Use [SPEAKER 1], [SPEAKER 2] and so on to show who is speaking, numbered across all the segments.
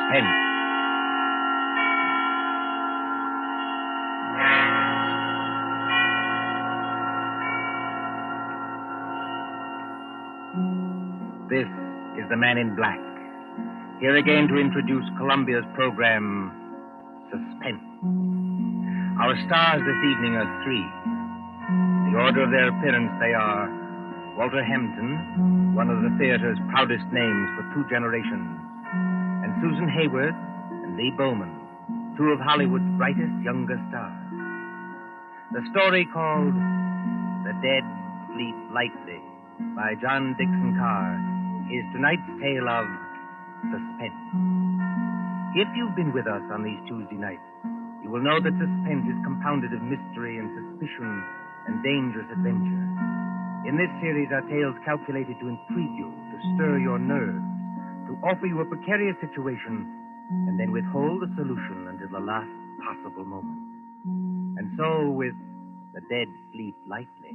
[SPEAKER 1] Suspense. This is the Man in Black, here again to introduce Columbia's program, Suspense. Our stars this evening are three. The order of their appearance, they are Walter Hampton, one of the theater's proudest names for two generations, and Susan Hayward and Lee Bowman, two of Hollywood's brightest younger stars. The story called The Dead Sleep Lightly by John Dixon Carr is tonight's tale of suspense. If you've been with us on these Tuesday nights, you will know that suspense is compounded of mystery and suspicion and dangerous adventure. In this series are tales calculated to intrigue you, to stir your nerves, to offer you a precarious situation, and then withhold the solution until the last possible moment. And so, with The Dead Sleep Lightly,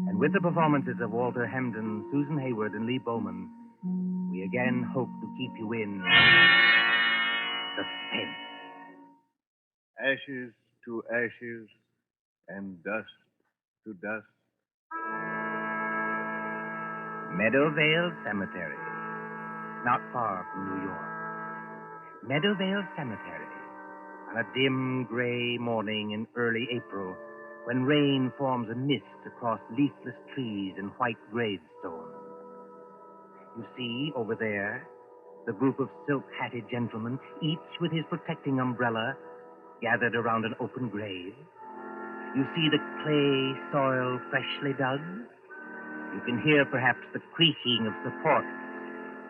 [SPEAKER 1] and with the performances of Walter Hampden, Susan Hayward, and Lee Bowman, we again hope to keep you in suspense.
[SPEAKER 2] Ashes to ashes, and dust to dust.
[SPEAKER 1] Meadowvale Cemetery, not far from New York. Meadowvale Cemetery, on a dim gray morning in early April, when rain forms a mist across leafless trees and white gravestones. You see, over there, the group of silk-hatted gentlemen, each with his protecting umbrella, gathered around an open grave. You see the clay soil freshly dug. You can hear perhaps the creaking of support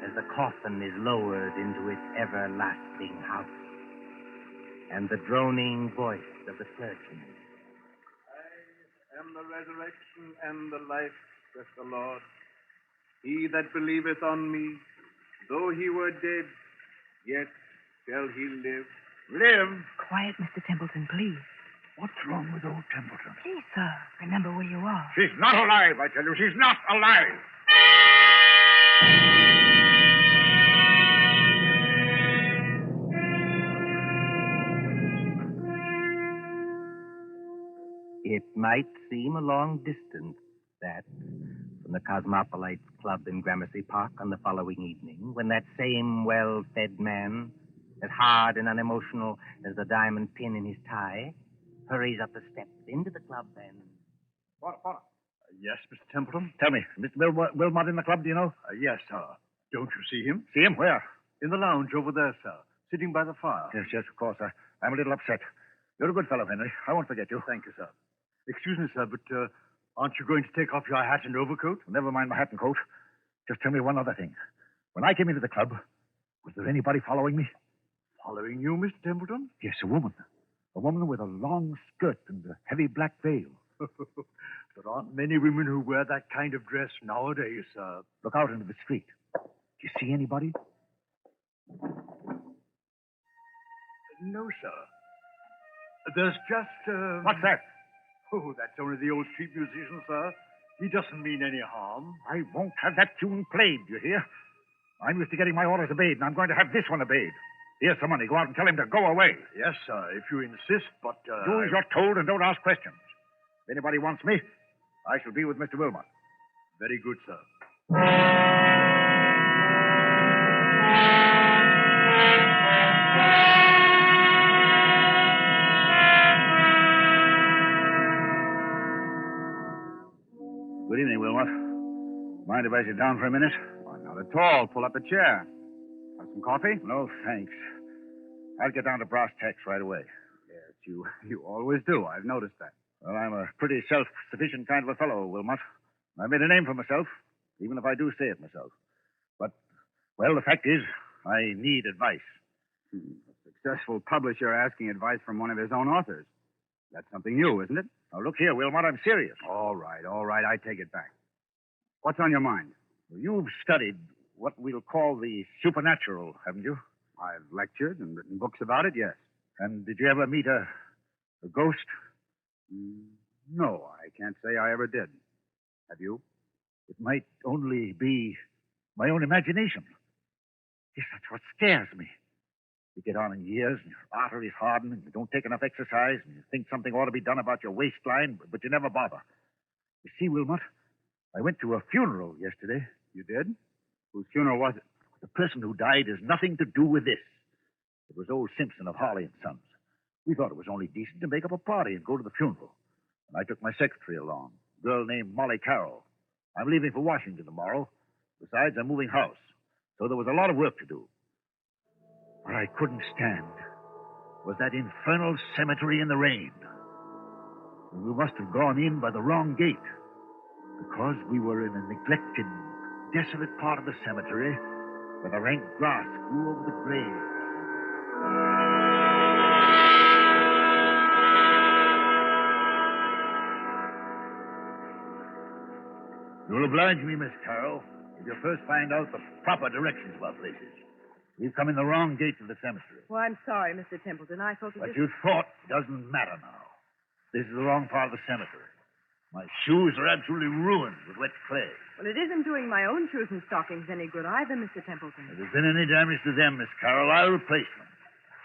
[SPEAKER 1] as the coffin is lowered into its everlasting house, and the droning voice of the clergyman.
[SPEAKER 2] I am the resurrection and the life, saith the Lord. He that believeth on me, though he were dead, yet shall he live. Live?
[SPEAKER 3] Quiet, Mr. Templeton, please.
[SPEAKER 4] What's wrong with old Templeton?
[SPEAKER 3] Please, sir, remember where you are.
[SPEAKER 4] She's not alive, I tell you. She's not alive.
[SPEAKER 1] It might seem a long distance, that, from the Cosmopolites Club in Gramercy Park on the following evening, when that same well-fed man, as hard and unemotional as the diamond pin in his tie, hurries up the steps into the club and...
[SPEAKER 4] What? Yes, Mr. Templeton? Tell me, Mr. Wilmot in the club, do you know?
[SPEAKER 2] Yes, sir. Don't you see him?
[SPEAKER 4] See him? Where?
[SPEAKER 2] In the lounge over there, sir. Sitting by the fire.
[SPEAKER 4] Yes, of course. I'm a little upset. You're a good fellow, Henry. I won't forget you.
[SPEAKER 2] Thank you, sir. Excuse me, sir, but aren't you going to take off your hat and overcoat?
[SPEAKER 4] Never mind my hat and coat. Just tell me one other thing. When I came into the club, was there anybody following me?
[SPEAKER 2] Following you, Mr. Templeton?
[SPEAKER 4] Yes, a woman. A woman with a long skirt and a heavy black veil.
[SPEAKER 2] There aren't many women who wear that kind of dress nowadays, sir.
[SPEAKER 4] Look out into the street. Do you see anybody?
[SPEAKER 2] No, sir. There's just,
[SPEAKER 4] What's that?
[SPEAKER 2] Oh, that's only the old street musician, sir. He doesn't mean any harm.
[SPEAKER 4] I won't have that tune played, you hear? I'm used to getting my orders obeyed, and I'm going to have this one obeyed. Here's some money. Go out and tell him to go away.
[SPEAKER 2] Yes, sir, if you insist, but,
[SPEAKER 4] Do as you're told and don't ask questions. If anybody wants me, I shall be with Mr. Wilmot.
[SPEAKER 2] Very good, sir.
[SPEAKER 4] Good evening, Wilmot. Mind if I sit down for a minute?
[SPEAKER 5] Oh, not at all. Pull up a chair. Want some coffee?
[SPEAKER 4] No, thanks. I'll get down to brass tacks right away.
[SPEAKER 5] Yes, you always do. I've noticed that.
[SPEAKER 4] Well, I'm a pretty self-sufficient kind of a fellow, Wilmot. I made a name for myself, even if I do say it myself. But, well, the fact is, I need advice.
[SPEAKER 5] A successful publisher asking advice from one of his own authors. That's something new, isn't it?
[SPEAKER 4] Now, look here, Wilmot, I'm serious.
[SPEAKER 5] All right. I take it back. What's on your mind?
[SPEAKER 4] Well, you've studied what we'll call the supernatural, haven't you?
[SPEAKER 5] I've lectured and written books about it, yes.
[SPEAKER 4] And did you ever meet a ghost?
[SPEAKER 5] No, I can't say I ever did. Have you?
[SPEAKER 4] It might only be my own imagination. Yes, that's what scares me. You get on in years, and your arteries harden, and you don't take enough exercise, and you think something ought to be done about your waistline, but you never bother. You see, Wilmot, I went to a funeral yesterday.
[SPEAKER 5] You did? Whose funeral was it?
[SPEAKER 4] The person who died has nothing to do with this. It was old Simpson of Harley and Sons. We thought it was only decent to make up a party and go to the funeral. And I took my secretary along, a girl named Molly Carroll. I'm leaving for Washington tomorrow. Besides, I'm moving house. So there was a lot of work to do. What I couldn't stand was that infernal cemetery in the rain. We must have gone in by the wrong gate, because we were in a neglected, desolate part of the cemetery where the rank grass grew over the graves. You'll oblige me, Miss Carroll, if you first find out the proper directions of our places. We've come in the wrong gate to the cemetery.
[SPEAKER 3] Well, I'm sorry, Mr. Templeton. I thought
[SPEAKER 4] What you thought doesn't matter now. This is the wrong part of the cemetery. My shoes are absolutely ruined with wet clay.
[SPEAKER 3] Well, it isn't doing my own shoes and stockings any good either, Mr. Templeton.
[SPEAKER 4] If there's been any damage to them, Miss Carroll, I'll replace them.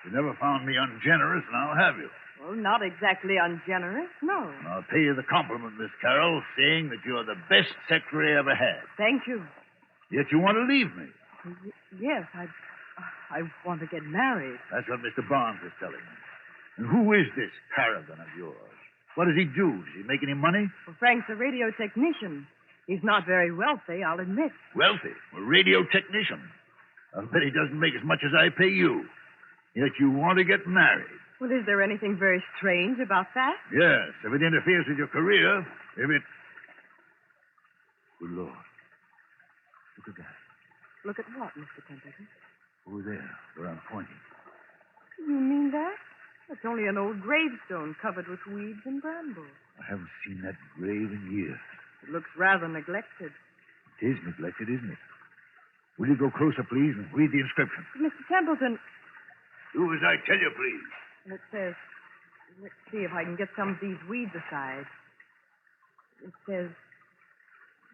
[SPEAKER 4] You never found me ungenerous, now have you?
[SPEAKER 3] Well, not exactly ungenerous, no.
[SPEAKER 4] And I'll pay you the compliment, Miss Carroll, saying that you're the best secretary I ever had.
[SPEAKER 3] Thank you.
[SPEAKER 4] Yet you want to leave me.
[SPEAKER 3] Yes, I want to get married.
[SPEAKER 4] That's what Mr. Barnes was telling me. And who is this paragon of yours? What does he do? Does he make any money?
[SPEAKER 3] Well, Frank's a radio technician. He's not very wealthy, I'll admit.
[SPEAKER 4] Wealthy? A radio technician? I'll bet he doesn't make as much as I pay you. Yet you want to get married.
[SPEAKER 3] Well, is there anything very strange about that?
[SPEAKER 4] Yes, if it interferes with your career, if it... Good Lord. Look at that.
[SPEAKER 3] Look at what, Mr. Templeton?
[SPEAKER 4] Over there, where I'm pointing.
[SPEAKER 3] You mean that? It's only an old gravestone covered with weeds and brambles.
[SPEAKER 4] I haven't seen that grave in years.
[SPEAKER 3] It looks rather neglected.
[SPEAKER 4] It is neglected, isn't it? Will you go closer, please, and read the inscription?
[SPEAKER 3] Mr. Templeton,
[SPEAKER 4] Do as I tell you, please.
[SPEAKER 3] it says... Let's see if I can get some of these weeds aside. It says...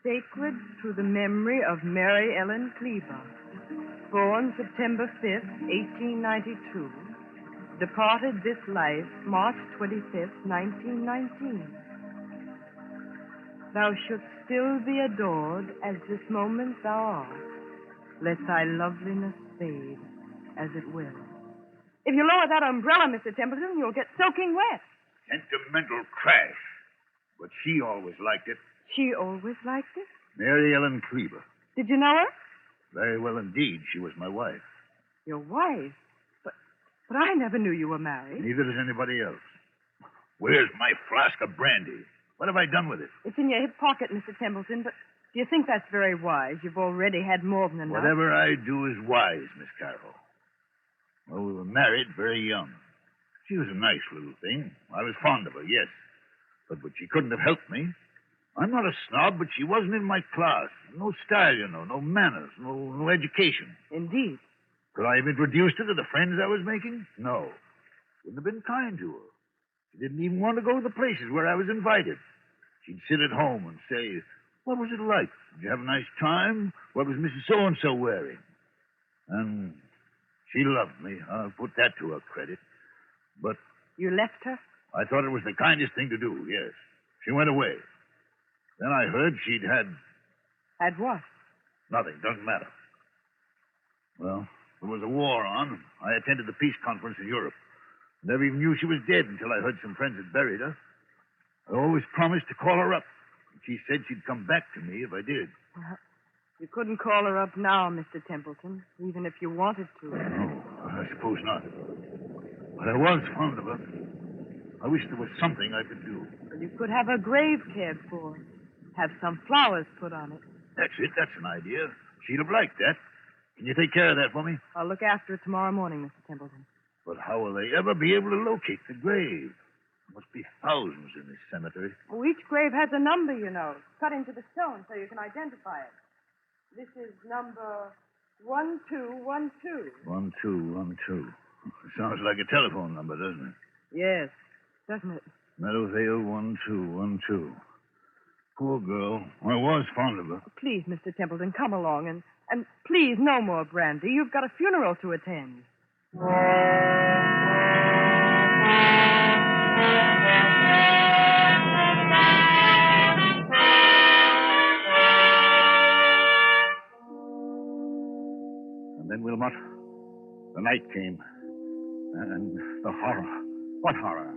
[SPEAKER 3] Sacred to the memory of Mary Ellen Cleaver, born September 5th, 1892, departed this life March 25th, 1919. Thou shouldst still be adored as this moment thou art. Let thy loveliness fade as it will. If you lower that umbrella, Mr. Templeton, you'll get soaking wet.
[SPEAKER 4] Sentimental trash. But she always liked it.
[SPEAKER 3] She always liked it.
[SPEAKER 4] Mary Ellen Cleaver.
[SPEAKER 3] Did you know her?
[SPEAKER 4] Very well indeed. She was my wife.
[SPEAKER 3] Your wife? But I never knew you were married.
[SPEAKER 4] Neither does anybody else. Where's my flask of brandy? What have I done with it?
[SPEAKER 3] It's in your hip pocket, Mr. Templeton, but do you think that's very wise? You've already had more than enough.
[SPEAKER 4] Whatever I do is wise, Miss Carroll. Well, we were married very young. She was a nice little thing. I was fond of her, yes. But she couldn't have helped me. I'm not a snob, but she wasn't in my class. No style, you know, no manners, no education.
[SPEAKER 3] Indeed.
[SPEAKER 4] Could I have introduced her to the friends I was making? No. Wouldn't have been kind to her. She didn't even want to go to the places where I was invited. She'd sit at home and say, what was it like? Did you have a nice time? What was Mrs. So-and-so wearing? And she loved me. I'll put that to her credit. But
[SPEAKER 3] You left her?
[SPEAKER 4] I thought it was the kindest thing to do, yes. She went away. Then I heard she'd had...
[SPEAKER 3] Had what?
[SPEAKER 4] Nothing. Doesn't matter. Well, there was a war on. I attended the peace conference in Europe. Never even knew she was dead until I heard some friends had buried her. I always promised to call her up. She said she'd come back to me if I did.
[SPEAKER 3] Well, you couldn't call her up now, Mr. Templeton, even if you wanted to.
[SPEAKER 4] No, I suppose not. But I was fond of her. I wish there was something I could do.
[SPEAKER 3] Well, you could have her grave cared for. Have some flowers put on it.
[SPEAKER 4] That's it. That's an idea. She'd have liked that. Can you take care of that for me?
[SPEAKER 3] I'll look after it tomorrow morning, Mr. Templeton.
[SPEAKER 4] But how will they ever be able to locate the grave? There must be thousands in this cemetery.
[SPEAKER 3] Oh, each grave has a number, you know, cut into the stone so you can identify it. This is number 1212.
[SPEAKER 4] 1212. Sounds like a telephone number, doesn't it?
[SPEAKER 3] Yes, doesn't it?
[SPEAKER 4] Meadowvale 1212. Poor girl. I was fond of her.
[SPEAKER 3] Please, Mr. Templeton, come along and please, no more brandy. You've got a funeral to attend.
[SPEAKER 4] And then, Wilmot, the night came. And the horror.
[SPEAKER 5] What horror?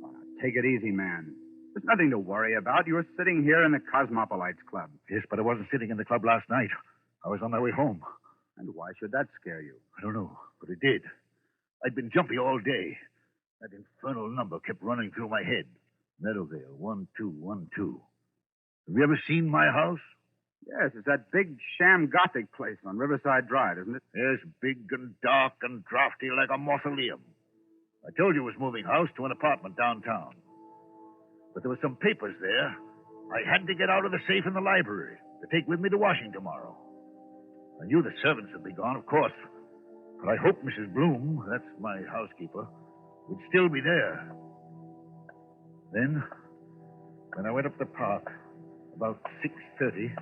[SPEAKER 5] Oh, take it easy, man. There's nothing to worry about. You were sitting here in the Cosmopolites Club.
[SPEAKER 4] Yes, but I wasn't sitting in the club last night. I was on my way home.
[SPEAKER 5] And why should that scare you?
[SPEAKER 4] I don't know, but it did. I'd been jumpy all day. That infernal number kept running through my head. Meadowvale, 1212. Have you ever seen my house?
[SPEAKER 5] Yes, it's that big sham Gothic place on Riverside Drive, isn't it?
[SPEAKER 4] Yes, big and dark and drafty like a mausoleum. I told you it was moving house to an apartment downtown. But there were some papers there I had to get out of the safe in the library to take with me to Washington tomorrow. I knew the servants would be gone, of course. But I hoped Mrs. Bloom, that's my housekeeper, would still be there. Then, when I went up the park, about 6:30...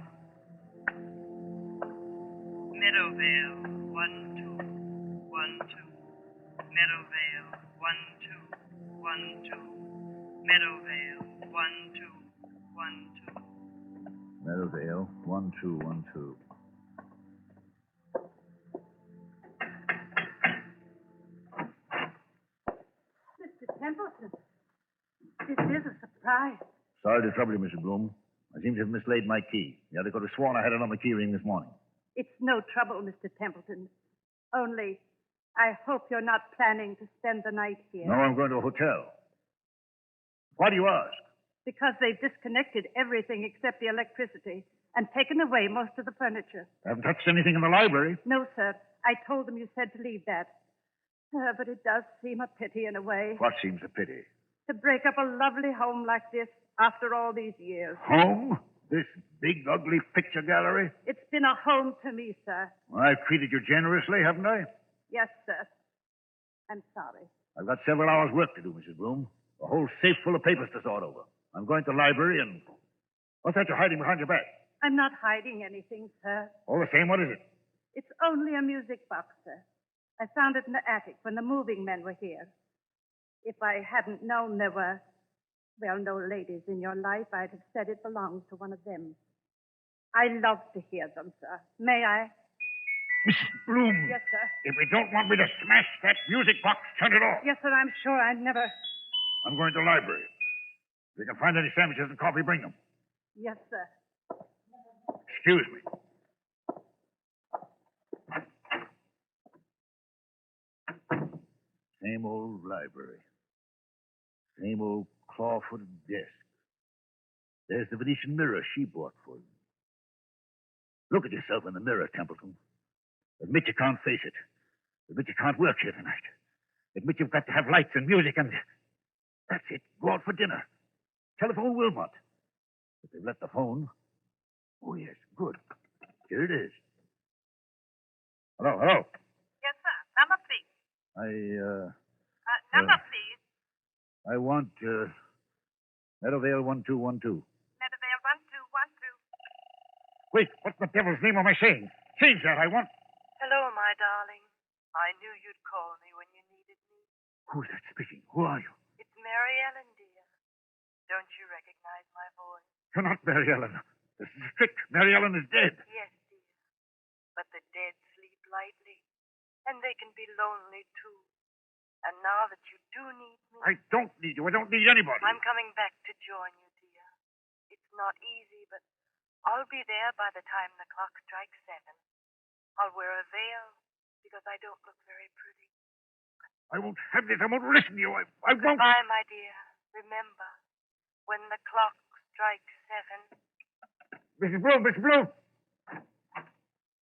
[SPEAKER 3] Meadowvale, 1212. Meadowvale, 1212. Meadowvale, 1212.
[SPEAKER 4] Meadowvale, 1212.
[SPEAKER 6] Mr. Templeton, this is a surprise.
[SPEAKER 4] Sorry to trouble you, Mrs. Bloom. I seem to have mislaid my key. The other could have sworn I had it on the key ring this morning.
[SPEAKER 6] It's no trouble, Mr. Templeton. Only, I hope you're not planning to spend the night here.
[SPEAKER 4] No, I'm going to a hotel. Why do you ask?
[SPEAKER 6] Because they've disconnected everything except the electricity and taken away most of the furniture.
[SPEAKER 4] I haven't touched anything in the library.
[SPEAKER 6] No, sir. I told them you said to leave that. But it does seem a pity in a way.
[SPEAKER 4] What seems a pity?
[SPEAKER 6] To break up a lovely home like this after all these years.
[SPEAKER 4] Home? This big, ugly picture gallery?
[SPEAKER 6] It's been a home to me, sir.
[SPEAKER 4] Well, I've treated you generously, haven't I?
[SPEAKER 6] Yes, sir. I'm sorry.
[SPEAKER 4] I've got several hours' work to do, Mrs. Bloom. A whole safe full of papers to sort over. I'm going to the library and... What's that you're hiding behind your back?
[SPEAKER 6] I'm not hiding anything, sir.
[SPEAKER 4] All the same, what is it?
[SPEAKER 6] It's only a music box, sir. I found it in the attic when the moving men were here. If I hadn't known there were, well, no ladies in your life, I'd have said it belonged to one of them. I love to hear them, sir. May I?
[SPEAKER 4] Mrs. Bloom.
[SPEAKER 6] Yes, sir.
[SPEAKER 4] If you don't want me to smash that music box, turn it off.
[SPEAKER 6] Yes, sir, I'm sure I never...
[SPEAKER 4] I'm going to the library. If you can find any sandwiches and coffee, bring them.
[SPEAKER 6] Yes, sir.
[SPEAKER 4] Excuse me. Same old library. Same old claw-footed desk. There's the Venetian mirror she bought for you. Look at yourself in the mirror, Templeton. Admit you can't face it. Admit you can't work here tonight. Admit you've got to have lights and music and... That's it. Go out for dinner. Telephone Wilmot. If they've left the phone... Oh, yes, good. Here it is. Hello.
[SPEAKER 6] Yes, sir. Number, please. Number, please.
[SPEAKER 4] I want, Meadowvale 1212.
[SPEAKER 6] Meadowvale 1212.
[SPEAKER 4] Wait, what the devil's name am I saying? Change that, I want...
[SPEAKER 3] Hello, my darling. I knew you'd call me when you needed me.
[SPEAKER 4] Who's that speaking? Who are you?
[SPEAKER 3] It's Mary Ellen, dear. Don't you recognize my voice?
[SPEAKER 4] You're not Mary Ellen. This is a trick. Mary Ellen is dead.
[SPEAKER 3] Yes, dear. But the dead sleep lightly, and they can be lonely, too. And now that you do need me...
[SPEAKER 4] I don't need you. I don't need anybody.
[SPEAKER 3] I'm coming back to join you, dear. It's not easy, but I'll be there by the time the clock strikes 7. I'll wear a veil because I don't look very pretty.
[SPEAKER 4] I won't have this. I won't listen to you. I won't...
[SPEAKER 3] Goodbye, my dear. Remember, when the clock strikes 7...
[SPEAKER 4] Mrs. Bloom.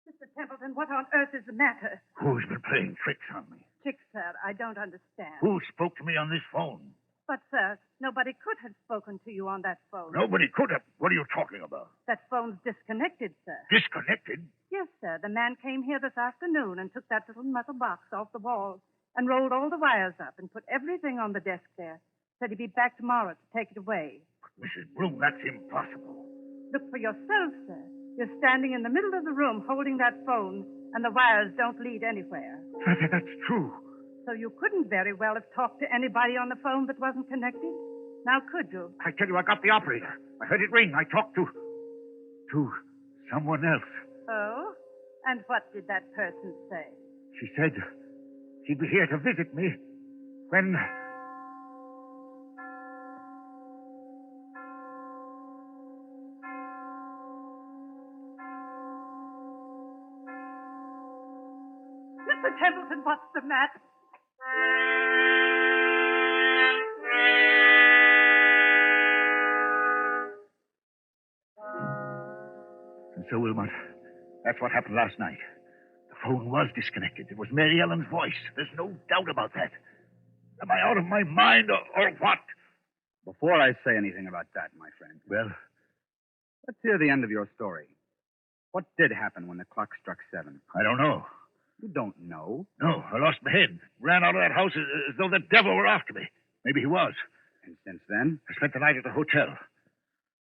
[SPEAKER 6] Mr. Templeton, what on earth is the matter?
[SPEAKER 4] Who's been playing tricks on me?
[SPEAKER 6] Chick, sir, I don't understand.
[SPEAKER 4] Who spoke to me on this phone?
[SPEAKER 6] But, sir, nobody could have spoken to you on that phone.
[SPEAKER 4] Nobody could have. What are you talking about?
[SPEAKER 6] That phone's disconnected, sir.
[SPEAKER 4] Disconnected?
[SPEAKER 6] Yes, sir. The man came here this afternoon and took that little metal box off the wall and rolled all the wires up and put everything on the desk there. Said he'd be back tomorrow to take it away.
[SPEAKER 4] Mrs. Bloom, that's impossible.
[SPEAKER 6] Look for yourself, sir. You're standing in the middle of the room holding that phone, and the wires don't lead anywhere.
[SPEAKER 4] That's true.
[SPEAKER 6] So you couldn't very well have talked to anybody on the phone that wasn't connected? Now, could you?
[SPEAKER 4] I tell you, I got the operator. I heard it ring. I talked to someone else.
[SPEAKER 6] Oh? And what did that person say?
[SPEAKER 4] She said she'd be here to visit me when...
[SPEAKER 6] Mr. Templeton, what's the matter?
[SPEAKER 4] And so, Wilmot, that's what happened last night. The phone was disconnected. It was Mary Ellen's voice. There's no doubt about that. Am I out of my mind or what?
[SPEAKER 5] Before I say anything about that, my friend,
[SPEAKER 4] Well,
[SPEAKER 5] let's hear the end of your story. What did happen when the clock struck 7?
[SPEAKER 4] I don't know.
[SPEAKER 5] You don't know.
[SPEAKER 4] No, I lost my head. Ran out of that house as though the devil were after me. Maybe he was.
[SPEAKER 5] And since then?
[SPEAKER 4] I spent the night at the hotel.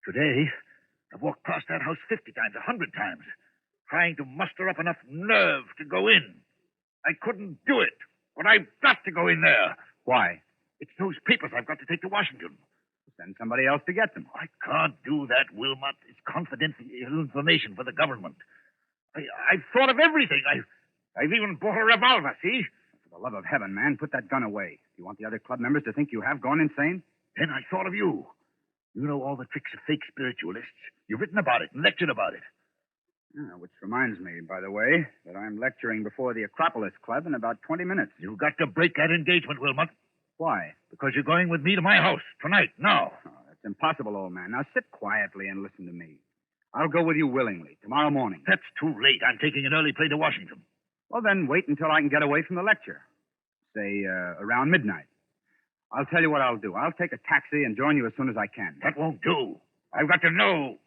[SPEAKER 4] Today, I've walked past that house 50 times, 100 times, trying to muster up enough nerve to go in. I couldn't do it, but I've got to go in there.
[SPEAKER 5] Why?
[SPEAKER 4] It's those papers I've got to take to Washington.
[SPEAKER 5] Send somebody else to get them.
[SPEAKER 4] I can't do that, Wilmot. It's confidential information for the government. I've thought of everything. I've even bought a revolver, see?
[SPEAKER 5] For the love of heaven, man, put that gun away. Do you want the other club members to think you have gone insane?
[SPEAKER 4] Then I thought of you. You know all the tricks of fake spiritualists. You've written about it and lectured about it.
[SPEAKER 5] Which reminds me, by the way, that I'm lecturing before the Acropolis Club in about 20 minutes.
[SPEAKER 4] You've got to break that engagement, Wilmot.
[SPEAKER 5] Why?
[SPEAKER 4] Because you're going with me to my house tonight, now.
[SPEAKER 5] Oh, that's impossible, old man. Now sit quietly and listen to me. I'll go with you willingly, tomorrow morning.
[SPEAKER 4] That's too late. I'm taking an early plane to Washington.
[SPEAKER 5] Well, then wait until I can get away from the lecture. Say, around midnight. I'll tell you what I'll do. I'll take a taxi and join you as soon as I can.
[SPEAKER 4] That won't do. I've got to know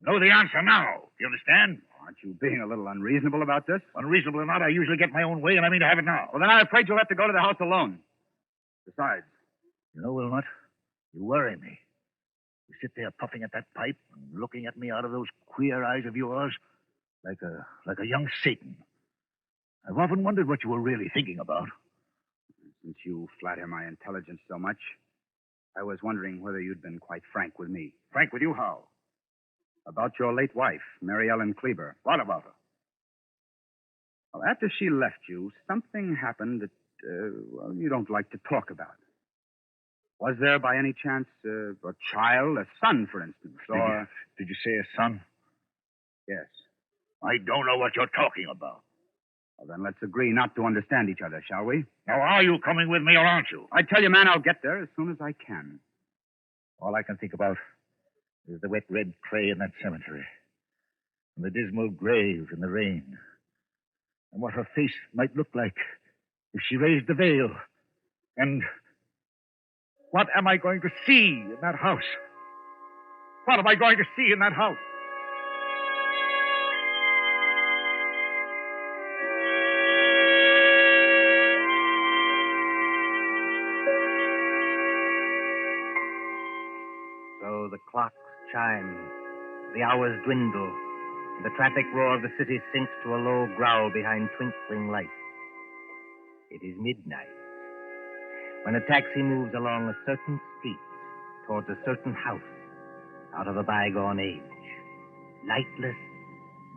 [SPEAKER 4] the answer now. You understand?
[SPEAKER 5] Aren't you being a little unreasonable about this?
[SPEAKER 4] Unreasonable or not, I usually get my own way, and I mean to have it now.
[SPEAKER 5] Well, then I'm afraid you'll have to go to the house alone. Besides,
[SPEAKER 4] you know, Wilmot, you worry me. You sit there puffing at that pipe and looking at me out of those queer eyes of yours like a young Satan. I've often wondered what you were really thinking about.
[SPEAKER 5] Since you flatter my intelligence so much, I was wondering whether you'd been quite frank with me.
[SPEAKER 4] Frank with you, how?
[SPEAKER 5] About your late wife, Mary Ellen Kleber.
[SPEAKER 4] What about her?
[SPEAKER 5] Well, after she left you, something happened that, you don't like to talk about. Was there, by any chance, a child, a son, for instance, or...
[SPEAKER 4] Did you say a son?
[SPEAKER 5] Yes.
[SPEAKER 4] I don't know what you're talking about.
[SPEAKER 5] Well, then let's agree not to understand each other, shall we?
[SPEAKER 4] Now, are you coming with me or aren't you?
[SPEAKER 5] I tell you, man, I'll get there as soon as I can.
[SPEAKER 4] All I can think about is the wet red clay in that cemetery, and the dismal grave in the rain, and what her face might look like if she raised the veil. And what am I going to see in that house? What am I going to see in that house?
[SPEAKER 1] So the clocks chime, the hours dwindle, and the traffic roar of the city sinks to a low growl behind twinkling lights. It is midnight, when a taxi moves along a certain street towards a certain house out of a bygone age. Lightless,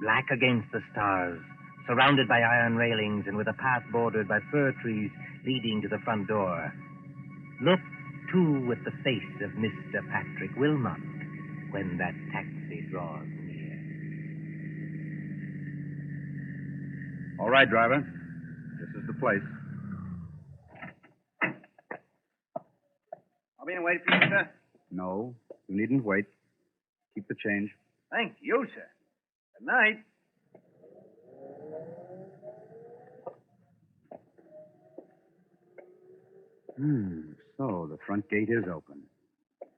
[SPEAKER 1] black against the stars, surrounded by iron railings and with a path bordered by fir trees leading to the front door. Look, too, with the face of Mr. Patrick Wilmot when that taxi draws near.
[SPEAKER 5] All right, driver. This is the place.
[SPEAKER 2] I'll be in wait for you, sir.
[SPEAKER 5] No, you needn't wait. Keep the change.
[SPEAKER 2] Thank you, sir. Good night.
[SPEAKER 5] So the front gate is open.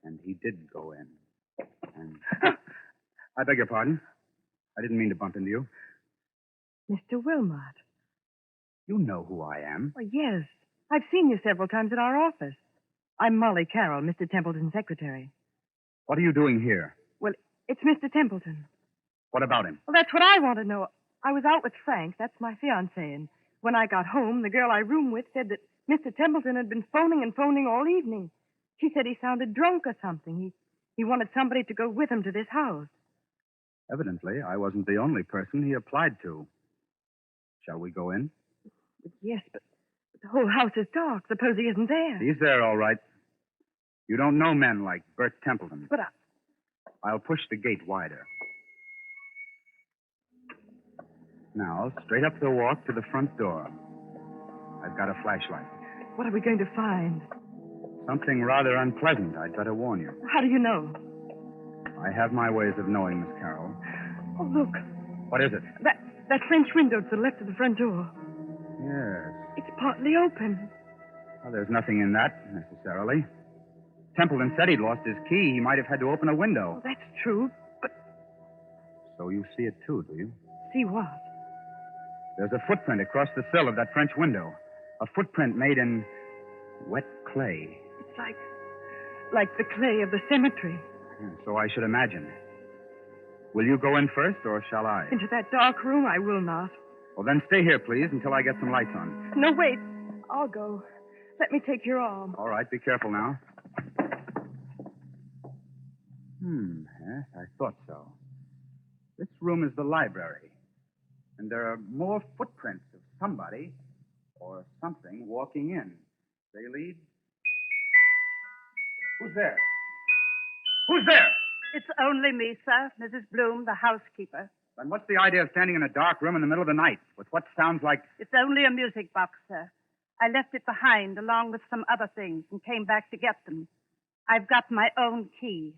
[SPEAKER 5] And he did go in. And... I beg your pardon. I didn't mean to bump into you.
[SPEAKER 3] Mr. Wilmot.
[SPEAKER 5] You know who I am.
[SPEAKER 3] Oh, yes. I've seen you several times at our office. I'm Molly Carroll, Mr. Templeton's secretary.
[SPEAKER 5] What are you doing here?
[SPEAKER 3] Well, it's Mr. Templeton.
[SPEAKER 5] What about him?
[SPEAKER 3] Well, that's what I want to know. I was out with Frank. That's my fiancé. And when I got home, the girl I room with said that Mr. Templeton had been phoning and phoning all evening. She said he sounded drunk or something. He wanted somebody to go with him to this house.
[SPEAKER 5] Evidently, I wasn't the only person he applied to. Shall we go in?
[SPEAKER 3] Yes, but the whole house is dark. Suppose he isn't there.
[SPEAKER 5] He's there, all right. You don't know men like Bert Templeton.
[SPEAKER 3] But
[SPEAKER 5] I'll push the gate wider. Now, straight up the walk to the front door. I've got a flashlight.
[SPEAKER 3] What are we going to find?
[SPEAKER 5] Something rather unpleasant, I'd better warn you.
[SPEAKER 3] How do you know?
[SPEAKER 5] I have my ways of knowing, Miss Carroll.
[SPEAKER 3] Oh, look.
[SPEAKER 5] What is it?
[SPEAKER 3] That French window to the left of the front door.
[SPEAKER 5] Yes.
[SPEAKER 3] It's partly open.
[SPEAKER 5] Well, there's nothing in that, necessarily. Templeton said he'd lost his key. He might have had to open a window.
[SPEAKER 3] Oh, that's true, but...
[SPEAKER 5] So you see it, too, do you?
[SPEAKER 3] See what?
[SPEAKER 5] There's a footprint across the sill of that French window. A footprint made in wet clay.
[SPEAKER 3] It's like the clay of the cemetery.
[SPEAKER 5] So I should imagine. Will you go in first, or shall I?
[SPEAKER 3] Into that dark room, I will not.
[SPEAKER 5] Well, then stay here, please, until I get some lights on.
[SPEAKER 3] No, wait. I'll go. Let me take your arm.
[SPEAKER 5] All right, be careful now. Yes, I thought so. This room is the library. And there are more footprints of somebody or something walking in. They lead... Who's there? Who's there?
[SPEAKER 6] It's only me, sir, Mrs. Bloom, the housekeeper.
[SPEAKER 5] Then what's the idea of standing in a dark room in the middle of the night with what sounds like...
[SPEAKER 6] It's only a music box, sir. I left it behind along with some other things and came back to get them. I've got my own key.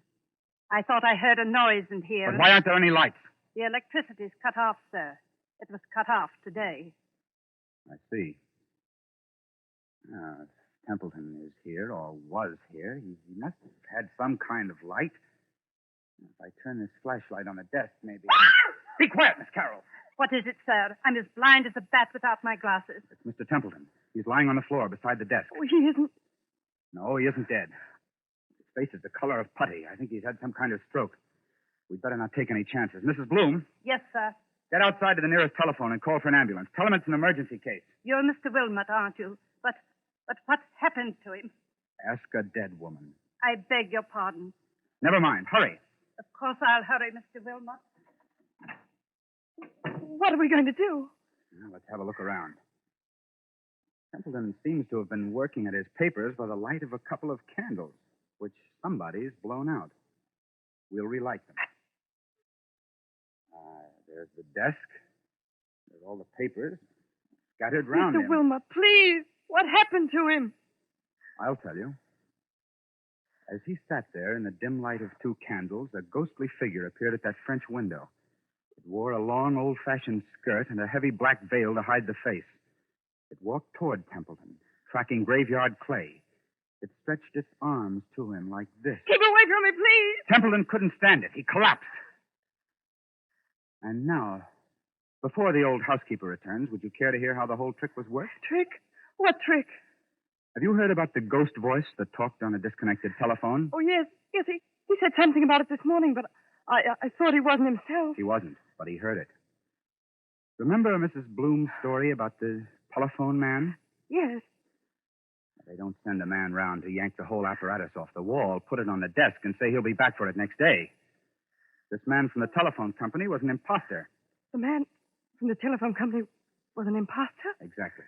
[SPEAKER 6] I thought I heard a noise in here.
[SPEAKER 5] But why aren't there any lights?
[SPEAKER 6] The electricity's cut off, sir. It was cut off today.
[SPEAKER 5] I see. If Templeton is here, or was here, he must have had some kind of light. If I turn this flashlight on the desk, maybe... Be quiet, Miss Carroll.
[SPEAKER 6] What is it, sir? I'm as blind as a bat without my glasses.
[SPEAKER 5] It's Mr. Templeton. He's lying on the floor beside the desk.
[SPEAKER 3] Oh, he isn't.
[SPEAKER 5] No, he isn't dead. His face is the color of putty. I think he's had some kind of stroke. We'd better not take any chances. Mrs. Bloom,
[SPEAKER 6] Yes, sir.
[SPEAKER 5] get outside to the nearest telephone and call for an ambulance. Tell him it's an emergency case.
[SPEAKER 6] You're Mr. Wilmot, aren't you? But what's happened to him?
[SPEAKER 5] Ask a dead woman.
[SPEAKER 6] I beg your pardon.
[SPEAKER 5] Never mind. Hurry.
[SPEAKER 6] Of course I'll hurry, Mr. Wilmot.
[SPEAKER 3] What are we going to do?
[SPEAKER 5] Now, let's have a look around. Templeton seems to have been working at his papers by the light of a couple of candles, which somebody's blown out. We'll relight them. There's the desk. There's all the papers scattered round
[SPEAKER 3] Mr.
[SPEAKER 5] him.
[SPEAKER 3] Wilmot, please. What happened to him?
[SPEAKER 5] I'll tell you. As he sat there in the dim light of two candles, a ghostly figure appeared at that French window. It wore a long, old-fashioned skirt and a heavy black veil to hide the face. It walked toward Templeton, tracking graveyard clay. It stretched its arms to him like this.
[SPEAKER 3] Keep away from me, please.
[SPEAKER 5] Templeton couldn't stand it. He collapsed. And now, before the old housekeeper returns, would you care to hear how the whole trick was worked?
[SPEAKER 3] Trick? What trick?
[SPEAKER 5] Have you heard about the ghost voice that talked on a disconnected telephone?
[SPEAKER 3] Oh, yes. Yes, he said something about it this morning, but I thought he wasn't himself.
[SPEAKER 5] He wasn't, but he heard it. Remember Mrs. Bloom's story about the telephone man?
[SPEAKER 3] Yes.
[SPEAKER 5] They don't send a man round to yank the whole apparatus off the wall, put it on the desk, and say he'll be back for it next day. This man from the telephone company was an imposter.
[SPEAKER 3] The man from the telephone company was an imposter?
[SPEAKER 5] Exactly.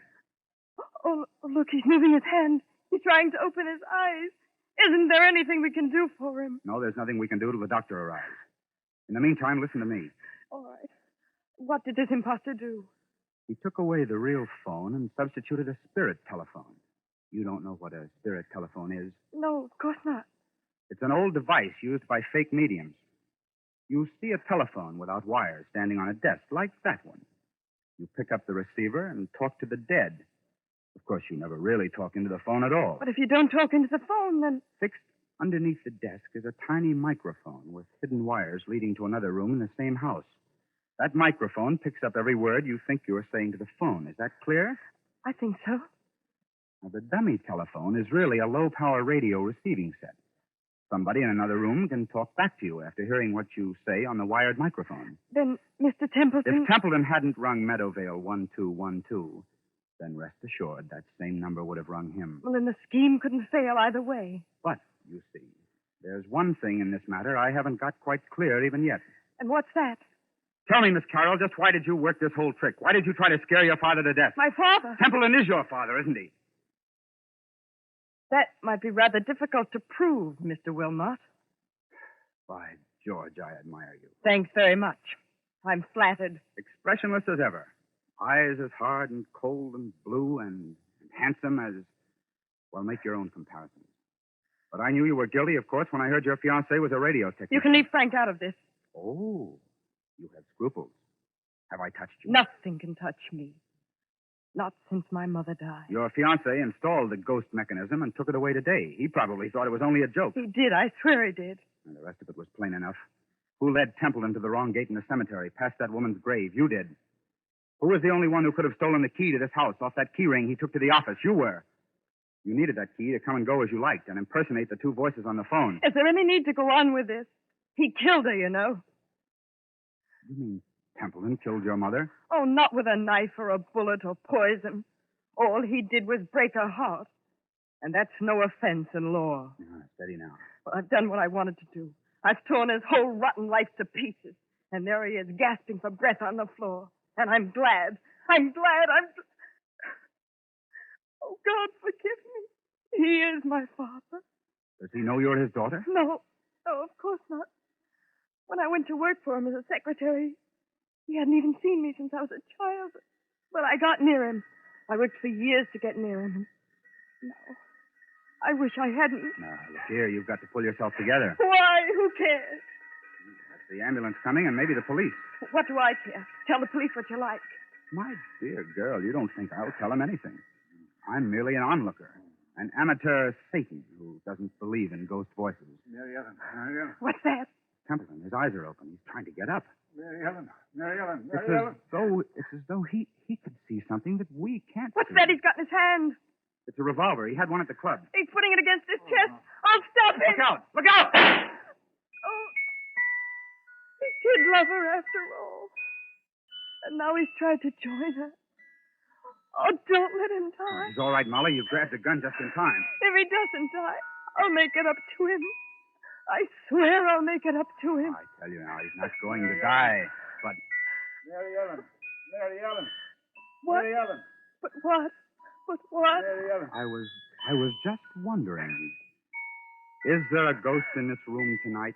[SPEAKER 3] Oh, look, he's moving his hand. He's trying to open his eyes. Isn't there anything we can do for him?
[SPEAKER 5] No, there's nothing we can do till the doctor arrives. In the meantime, listen to me.
[SPEAKER 3] All right. What did this imposter do?
[SPEAKER 5] He took away the real phone and substituted a spirit telephone. You don't know what a spirit telephone is?
[SPEAKER 3] No, of course not.
[SPEAKER 5] It's an old device used by fake mediums. You see a telephone without wires standing on a desk, like that one. You pick up the receiver and talk to the dead. Of course, you never really talk into the phone at all.
[SPEAKER 3] But if you don't talk into the phone, then...
[SPEAKER 5] Fixed underneath the desk is a tiny microphone with hidden wires leading to another room in the same house. That microphone picks up every word you think you're saying to the phone. Is that clear?
[SPEAKER 3] I think so.
[SPEAKER 5] Now, the dummy telephone is really a low-power radio receiving set. Somebody in another room can talk back to you after hearing what you say on the wired microphone.
[SPEAKER 3] Then, Mr. Templeton...
[SPEAKER 5] If Templeton hadn't rung Meadowvale 1212, then rest assured that same number would have rung him.
[SPEAKER 3] Well, then the scheme couldn't fail either way.
[SPEAKER 5] But, you see, there's one thing in this matter I haven't got quite clear even yet.
[SPEAKER 3] And what's that?
[SPEAKER 5] Tell me, Miss Carroll, just why did you work this whole trick? Why did you try to scare your father to death?
[SPEAKER 3] My father?
[SPEAKER 5] Templeton is your father, isn't he?
[SPEAKER 3] That might be rather difficult to prove, Mr. Wilmot.
[SPEAKER 5] By George, I admire you.
[SPEAKER 3] Thanks very much. I'm flattered.
[SPEAKER 5] Expressionless as ever. Eyes as hard and cold and blue and handsome as... Well, make your own comparisons. But I knew you were guilty, of course, when I heard your fiancé was a radio technician.
[SPEAKER 3] You can leave Frank out of this.
[SPEAKER 5] Oh, you have scruples. Have I touched you?
[SPEAKER 3] Nothing can touch me. Not since my mother died.
[SPEAKER 5] Your fiancé installed the ghost mechanism and took it away today. He probably thought it was only a joke.
[SPEAKER 3] He did. I swear he did.
[SPEAKER 5] And the rest of it was plain enough. Who led Templeton to the wrong gate in the cemetery, past that woman's grave? You did. Who was the only one who could have stolen the key to this house off that key ring he took to the office? You were. You needed that key to come and go as you liked and impersonate the two voices on the phone.
[SPEAKER 3] Is there any need to go on with this? He killed her, you know.
[SPEAKER 5] You mean Templeton killed your mother?
[SPEAKER 3] Oh, not with a knife or a bullet or poison. All he did was break her heart. And that's no offense in law.
[SPEAKER 5] Steady now.
[SPEAKER 3] Well, I've done what I wanted to do. I've torn his whole rotten life to pieces. And there he is, gasping for breath on the floor. And I'm glad. Oh, God, forgive me. He is my father.
[SPEAKER 5] Does he know you're his daughter?
[SPEAKER 3] No, of course not. When I went to work for him as a secretary, he hadn't even seen me since I was a child. But I got near him. I worked for years to get near him. No, I wish I hadn't.
[SPEAKER 5] Now, look here, you've got to pull yourself together.
[SPEAKER 3] Why? Who cares?
[SPEAKER 5] That's the ambulance coming and maybe the police.
[SPEAKER 3] What do I care? Tell the police what you like.
[SPEAKER 5] My dear girl, you don't think I'll tell them anything. I'm merely an onlooker, an amateur Satan who doesn't believe in ghost voices.
[SPEAKER 2] Mary Ellen.
[SPEAKER 3] What's that?
[SPEAKER 5] Templeton, his eyes are open. He's trying to get up.
[SPEAKER 2] Mary Ellen.
[SPEAKER 5] It's as though he could see something that we can't
[SPEAKER 3] What's
[SPEAKER 5] see.
[SPEAKER 3] that he's got in his hand?
[SPEAKER 5] It's a revolver. He had one at the club.
[SPEAKER 3] He's putting it against his chest. I'll stop him.
[SPEAKER 5] Look out! Look out!
[SPEAKER 3] Oh, he did love her after all. And now he's tried to join her. Oh, don't let him die.
[SPEAKER 5] He's all right, Molly. You grabbed a gun just in time.
[SPEAKER 3] If he doesn't die, I'll make it up to him. I swear I'll make it up to him.
[SPEAKER 5] I tell you now, he's not going to die. But
[SPEAKER 2] Mary Ellen.
[SPEAKER 3] What?
[SPEAKER 2] Mary Ellen.
[SPEAKER 3] But what? But what?
[SPEAKER 2] Mary Ellen.
[SPEAKER 5] I was just wondering, is there a ghost in this room tonight?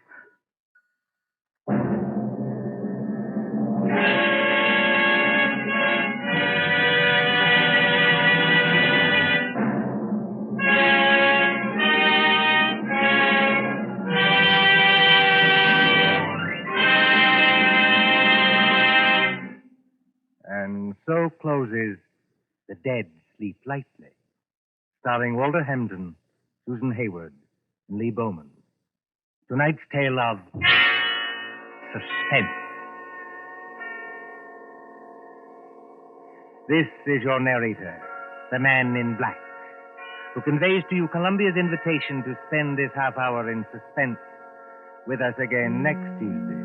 [SPEAKER 1] And so closes The Dead Sleep Lightly, starring Walter Hampden, Susan Hayward, and Lee Bowman. Tonight's tale of suspense. This is your narrator, the man in black, who conveys to you Columbia's invitation to spend this half hour in suspense with us again next Tuesday.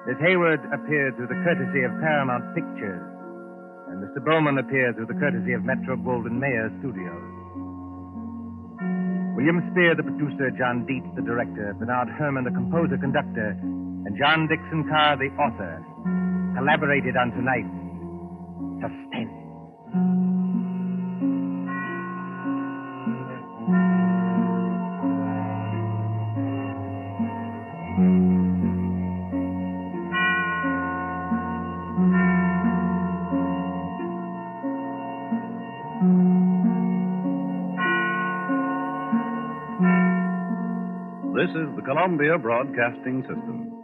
[SPEAKER 1] Miss Hayward appeared through the courtesy of Paramount Pictures, and Mr. Bowman appeared through the courtesy of Metro-Goldwyn-Mayer Studios. William Spear, the producer, John Dietz, the director, Bernard Herrmann, the composer-conductor, and John Dixon Carr, the author, collaborated on tonight's Suspense.
[SPEAKER 7] This is the Columbia Broadcasting System.